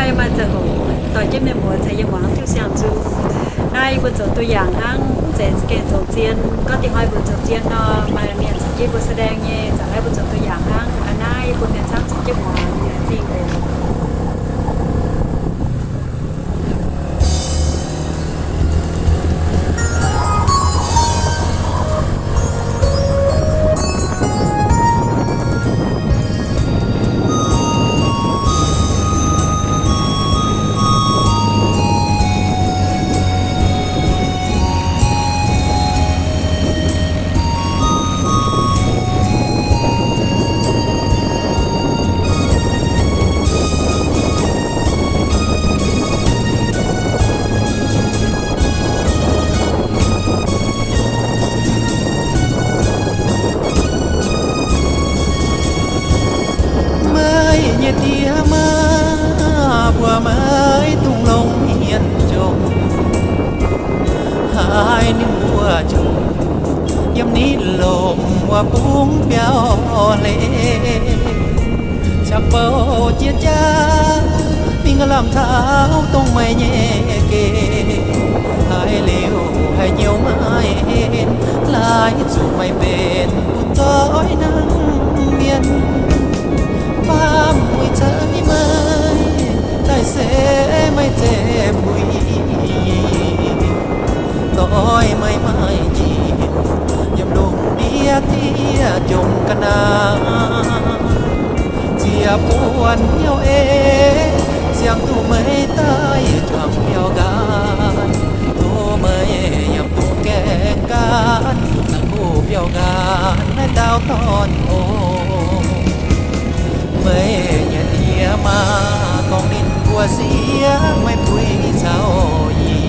快嘛就好，代今年我才用网就想做，那不做ตัวอย่างนั่งเจ๊เกณฑ์做เจียนก็ติดห้อยบุญ做เจียนเนาะมาเนี่ยสักกี่บุแสดงเนี่ยจะให้บุ做ตัวอย่างนั่งอันนั้นบุเนี่ยช่างสักกี่หมอเนี่ยจริงเลย nhẹ tia ma bùa mới tung lông hiền trông hai nín bùa trông yếm ní lồm hoa búng béo lệ chắc bầu chia cha mình làm tháo tung mây nhẹ kề hai liều hai nhiều mai lại dù mây bền buồn tối nắng miền mùi trái mới tài sẽไม่เจ็บบุยต้อยไม่จียำลงเดียเตียจงกันนาเจียปวนเหี่ยวเอเสียงตู้ไม่ตายจวงเดียวกันตู้ไม่ยำตู้แกงกันนักผู้เดียวกันให้ดาวตอนโอไม่อย่าเทียมาต้องดินกัวเสียไม่ปุยเจ้ายี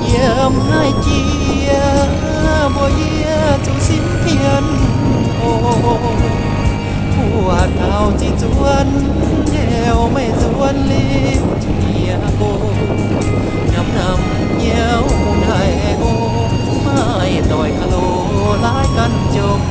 เยี่ยมให้เจียบ่เยี่ยจุสิ้นเพียนโอ้ผัวเท่าจีจวนแยวไม่จวนลิบเจียโกยำนำเยี่ยวไทยโอไม่ต่อยคาโลลายกันจบ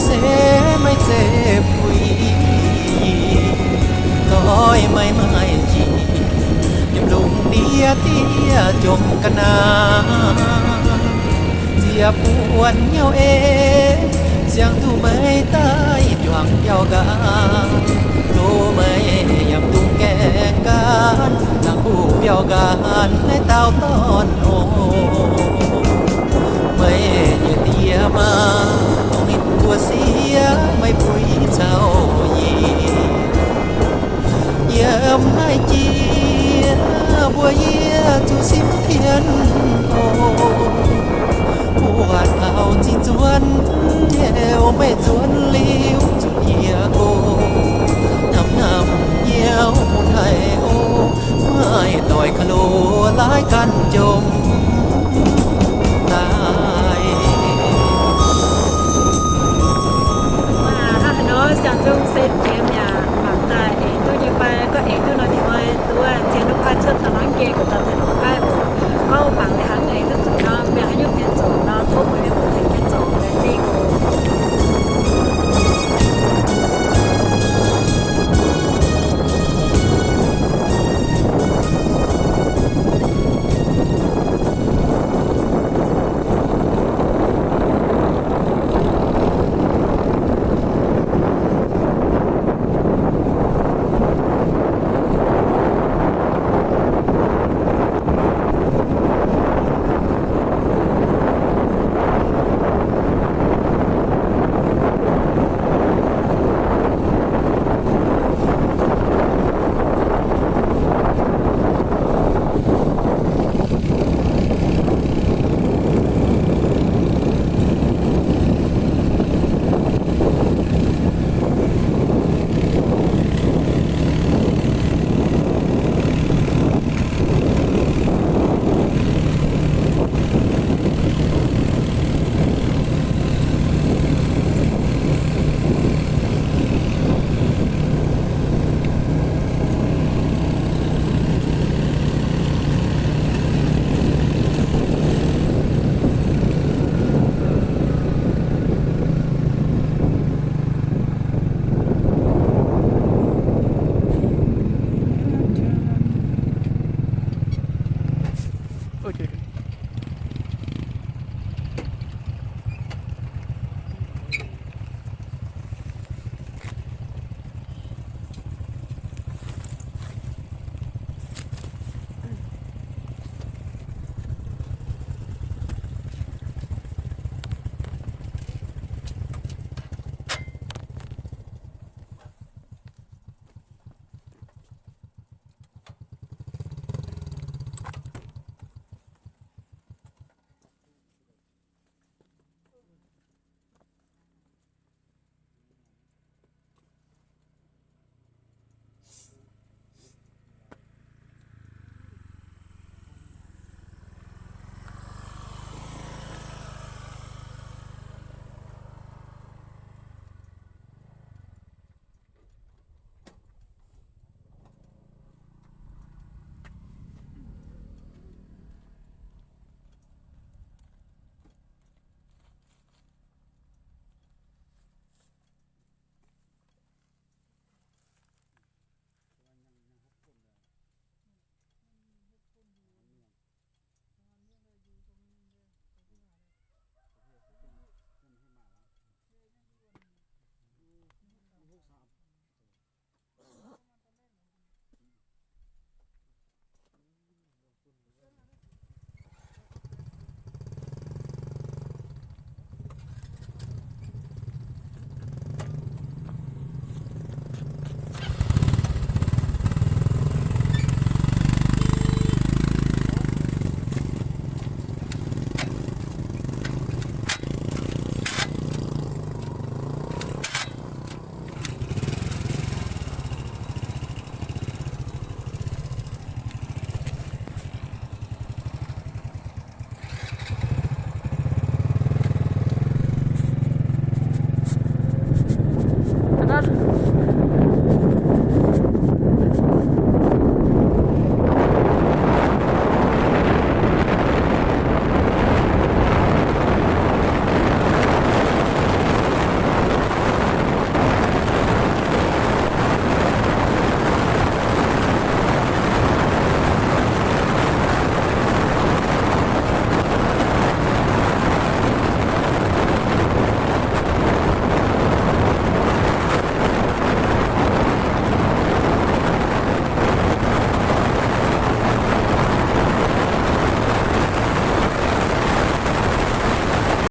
เสไม่เจ็บปุยต้อยไม่จียำลุงเดียเตียจงกันนาเจียปวนเหี่ยวเอเสียงตู้ไม่ตายจวงเยาวกาตู้ไม่ยำตุ้งแกงกันหลังผู้เปียวกันในเต้าตอนโอไม่เตียมาตัวเสียไม่ปุยเจ้ายีเยี่ยมให้เจียบัวเยี่ยจูสิ้นเพียนโอ้ปวดเอาจีจวนเยวไม่จ